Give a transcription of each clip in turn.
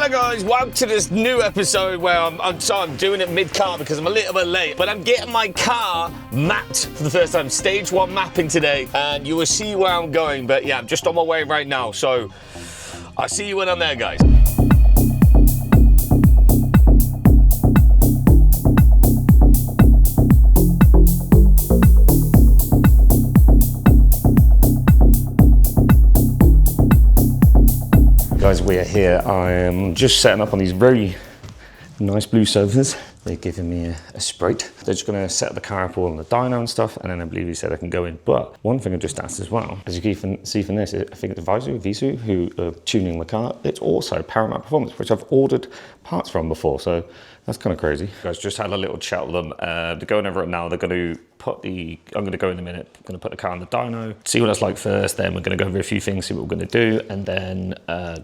Hello guys, welcome to this new episode where I'm doing it mid-car because I'm a little bit late, but I'm getting my car mapped for the first time. Stage 1 mapping today, and you will see where I'm going, but yeah, I'm just on my way right now, so I'll see you when I'm there, guys. Guys, we are here. I am just setting up on these very nice blue sofas. They're giving me a Sprite. They're just gonna set the car up all on the dyno and stuff, and then I believe he said I can go in. But one thing I just asked as well, as you can see from this, I think it's Visu who are tuning the car. It's also Paramount Performance, which I've ordered parts from before, so that's kind of crazy. Guys, just had a little chat with them. They're going over it now. They're gonna put I'm gonna go in a minute. I'm gonna put the car on the dyno, see what it's like first, then we're gonna go over a few things, see what we're gonna do, and then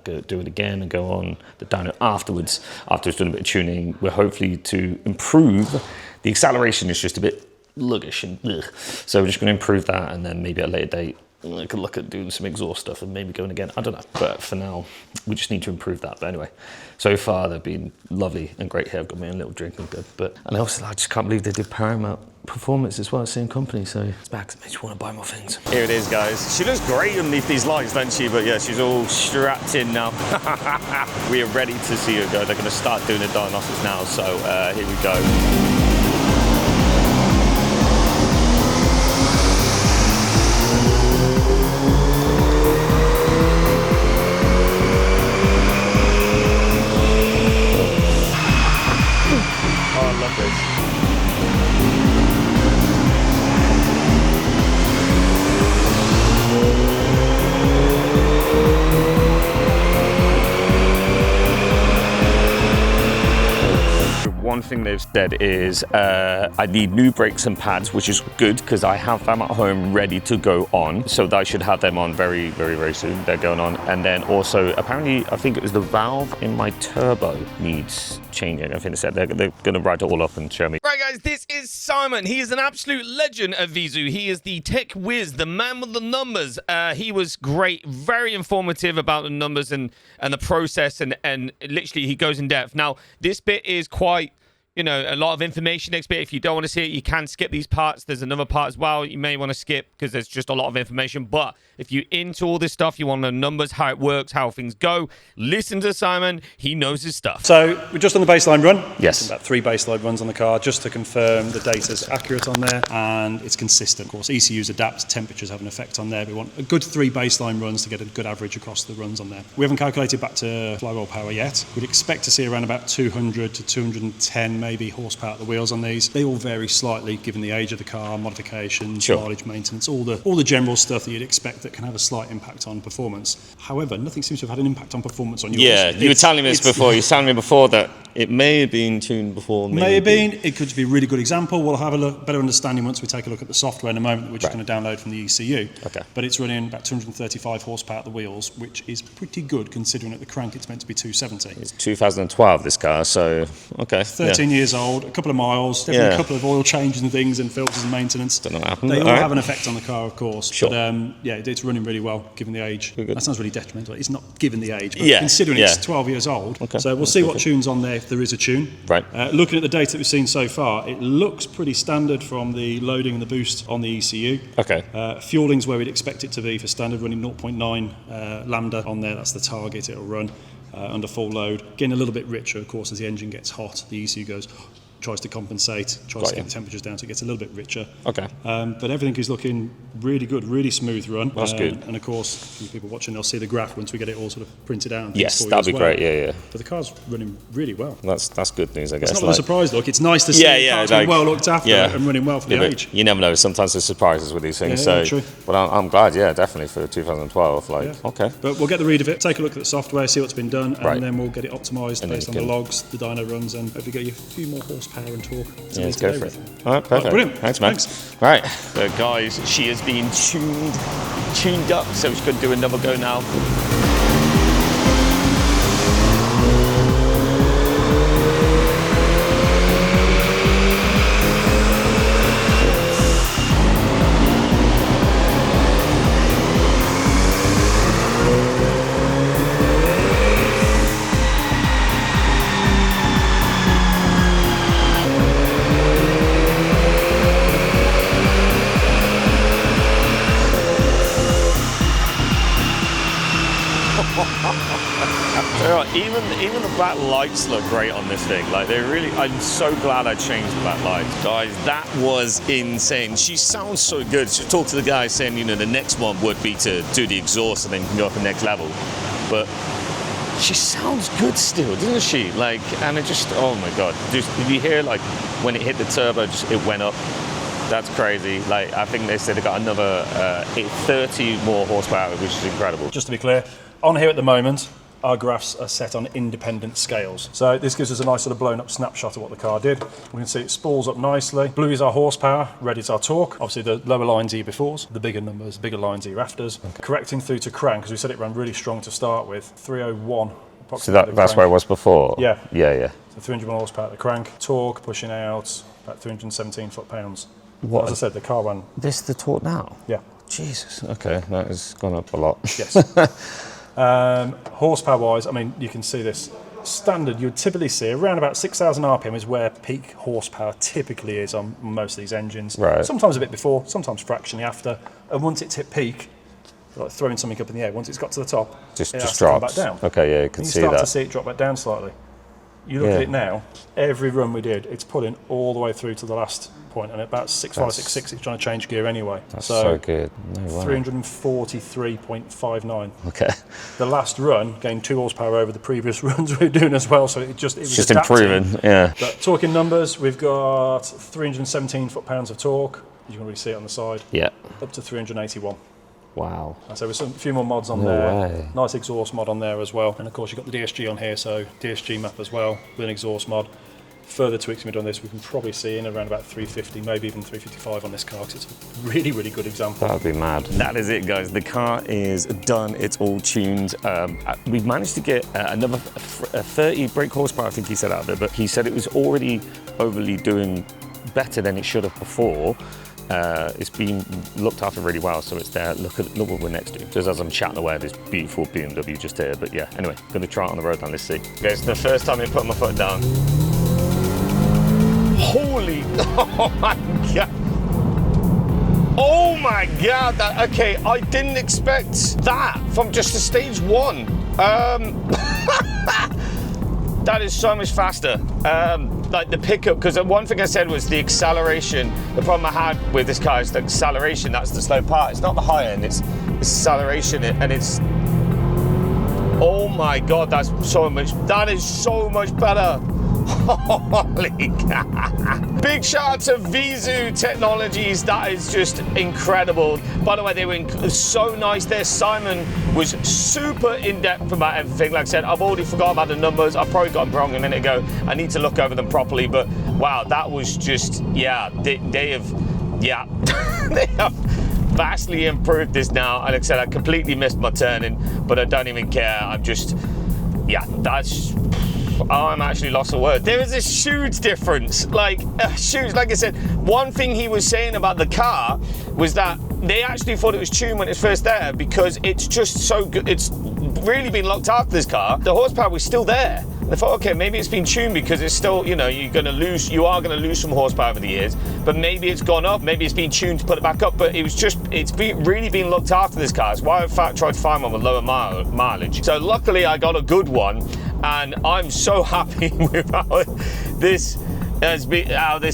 go do it again and go on the dyno afterwards. After it's done a bit of tuning, we're hopefully to improve. The acceleration is just a bit luggish and ugh. So we're just gonna improve that, and then maybe at a later date, I could look at doing some exhaust stuff and maybe going again, I don't know. But for now, we just need to improve that. But anyway, so far they've been lovely and great here. I've got me a little drink and good. And also, I just can't believe they did Paramount Performance as well, same company. So it's back, it makes you want to buy more things. Here it is, guys. She looks great underneath these lights, doesn't she? But yeah, she's all strapped in now. We are ready to see her go. They're gonna start doing the diagnostics now. So here we go. One thing they've said is I need new brakes and pads, which is good because I have them at home ready to go on. So I should have them on very soon. They're going on. And then also, apparently, I think it was the valve in my turbo needs changing. I think they said they're going to write it all up and show me. Right, guys, this is Simon. He is an absolute legend at Visu. He is the tech whiz, the man with the numbers. He was great, very informative about the numbers and the process, and literally he goes in depth. Now, this bit is quite, you know, a lot of information next bit. If you don't want to see it, you can skip these parts. There's another part as well you may want to skip because there's just a lot of information. But if you're into all this stuff, you want the numbers, how it works, how things go, listen to Simon. He knows his stuff. So we're just on the baseline run. Yes. About 3 baseline runs on the car just to confirm the data's accurate on there and it's consistent. Of course, ECUs adapt, temperatures have an effect on there. We want a good 3 baseline runs to get a good average across the runs on there. We haven't calculated back to flywheel power yet. We'd expect to see around about 200 to 210 maybe horsepower at the wheels on these. They all vary slightly given the age of the car, modifications, mileage, maintenance, all the general stuff that you'd expect that can have a slight impact on performance. However, nothing seems to have had an impact on performance on yours. Yeah, you were telling me this before. You were telling me before that it may have been tuned before. May have been. It could be a really good example. We'll have a better understanding once we take a look at the software in a moment, which is going to download from the ECU. Okay. But it's running about 235 horsepower at the wheels, which is pretty good considering at the crank it's meant to be 270. It's 2012, this car, so okay. 13 years old, a couple of miles, definitely a couple of oil changes and things and filters and maintenance. Don't know what happened. They all have an effect on the car, of course. Sure. But yeah, it's running really well given the age. Good. That sounds really detrimental. It's not given the age, but Yeah, considering yeah. it's 12 years old. Okay. So we'll see what tune's on there if there is a tune. Right. Looking at the data that we've seen so far, it looks pretty standard from the loading and the boost on the ECU. Okay. Fueling's where we'd expect it to be for standard, running 0.9 lambda on there. That's the target it'll run under full load. Getting a little bit richer, of course, as the engine gets hot. The ECU tries to compensate, tries to get the temperatures down so it gets a little bit richer. Okay. But everything is looking really good, really smooth run. That's good. And of course, for people watching, they'll see the graph once we get it all sort of printed out. Yes, that'd be great. Yeah. But the car's running really well. That's good news, I guess. It's not a surprise look. It's nice to see the car's been well looked after and running well for the age. You never know. Sometimes there's surprises with these things. True. But I'm glad. Yeah, definitely for 2012. Okay. But we'll get the read of it, take a look at the software, see what's been done, and then we'll get it optimised based on the logs, the dyno runs, and hopefully get you a few more horsepower and torque. Yeah, let's go for it. All right, perfect. Brilliant. Thanks, man. Right, so guys, she has been tuned up, so she's going to do another go now. God, even the black lights look great on this thing. Like they really, I'm so glad I changed black lights. Guys, that was insane. She sounds so good. She talked to the guy saying, you know, the next one would be to do the exhaust and then you can go up the next level. But she sounds good still, doesn't she? Like, and it just, oh my God. Just, did you hear like when it hit the turbo, just it went up? That's crazy. Like, I think they said it got another 30 more horsepower, which is incredible. Just to be clear, on here at the moment, our graphs are set on independent scales. So this gives us a nice sort of blown up snapshot of what the car did. We can see it spools up nicely. Blue is our horsepower, red is our torque. Obviously the lower lines are your befores, the bigger numbers, bigger lines are your afters. Okay. Correcting through to crank, because we said it ran really strong to start with, 301. So that's where it was before? Yeah. Yeah. So 301 horsepower at the crank. Torque pushing out about 317 foot-pounds. What? As I said, the car ran... This is the torque now? Yeah. Jesus, okay, that has gone up a lot. Yes. Horsepower-wise, I mean, you can see this. Standard, you'd typically see around about 6,000 RPM is where peak horsepower typically is on most of these engines. Right. Sometimes a bit before, sometimes fractionally after. And once it's hit peak, like throwing something up in the air, once it's got to the top, just drops. Come back down. Okay, yeah, you can see that. You start to see it drop back down slightly. You look at it now, every run we did, it's pulling all the way through to the last point, and at about 6.566, it's trying to change gear anyway. That's so good. No way. 343.59. Okay. The last run gained 2 horsepower over the previous runs we were doing as well, so it was just adapting. improving, yeah. But torque in numbers, we've got 317 foot-pounds of torque. You can really see it on the side. Yeah. Up to 381. Wow. So there's a few more mods on there. Nice exhaust mod on there as well. And of course you've got the DSG on here, so DSG map as well with an exhaust mod. Further tweaks we done on this, we can probably see in around about 350, maybe even 355 on this car, because it's a really, really good example. That would be mad. That is it, guys. The car is done. It's all tuned. We've managed to get another 30 brake horsepower, I think he said, out of it, but he said it was already overly doing better than it should have before. It's been looked after really well, so it's there. Look what we're next to. Just as I'm chatting away, this beautiful BMW just here. But yeah, anyway, going to try it on the road now. Let's see. Okay, it's the first time I put my foot down. Holy! Oh my God! Oh my God! Okay, I didn't expect that from just a stage 1. That is so much faster. Like the pickup, because one thing I said was the acceleration. The problem I had with this car is the acceleration. That's the slow part. It's not the high end. It's acceleration, and it's. Oh my God! That is so much better. Holy God. Big shout out to Vizu Technologies. That is just incredible. By the way, they were so nice there. Simon was super in-depth about everything. Like I said, I've already forgot about the numbers. I probably got them wrong a minute ago. I need to look over them properly. But wow, that was just, yeah, they have vastly improved this now. And like I said, I completely missed my turning, but I don't even care. I'm just, yeah, that's... I'm actually lost for words. There is a huge difference, like huge. Like I said, one thing he was saying about the car was that they actually thought it was tuned when it's first there because it's just so good. It's really been looked after, this car. The horsepower was still there. They thought, okay, maybe it's been tuned because it's still, you know, you are going to lose some horsepower over the years, but maybe it's gone up, maybe it's been tuned to put it back up, but it's really been looked after, this car. It's why I tried to find one with lower mileage. So luckily I got a good one, and I'm so happy with how this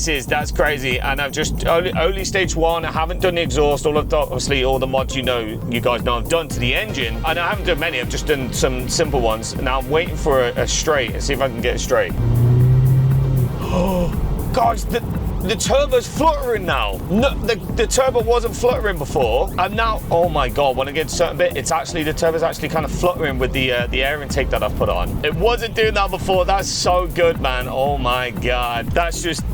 is. That's crazy. And I've just only stage 1. I haven't done the exhaust. Obviously all the mods you guys know I've done to the engine, and I haven't done many. I've just done some simple ones. Now I'm waiting for a straight and see if I can get it straight. Oh, guys, the turbo's fluttering now. No, the turbo wasn't fluttering before, and now, oh my God, when I get to a certain bit, the turbo's actually kind of fluttering with the air intake that I've put on. It wasn't doing that before. That's so good, man. Oh my God, that's just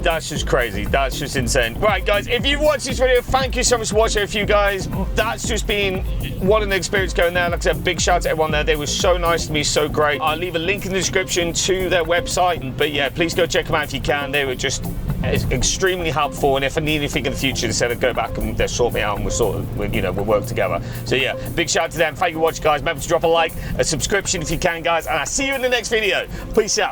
crazy. That's just insane. Right, guys, if you've watched this video, thank you so much for watching. If you guys, that's just been what an experience going there. Like I said, big shout out to everyone there. They were so nice to me, so great. I'll leave a link in the description to their website, but yeah, please go check them out if you can. They were just extremely helpful, and if I need anything in the future, they said I'd go back and they'll sort me out, and we'll work together. So yeah, big shout out to them. Thank you for watching, guys. Remember to drop a like, a subscription if you can, guys, and I'll see you in the next video. Peace out.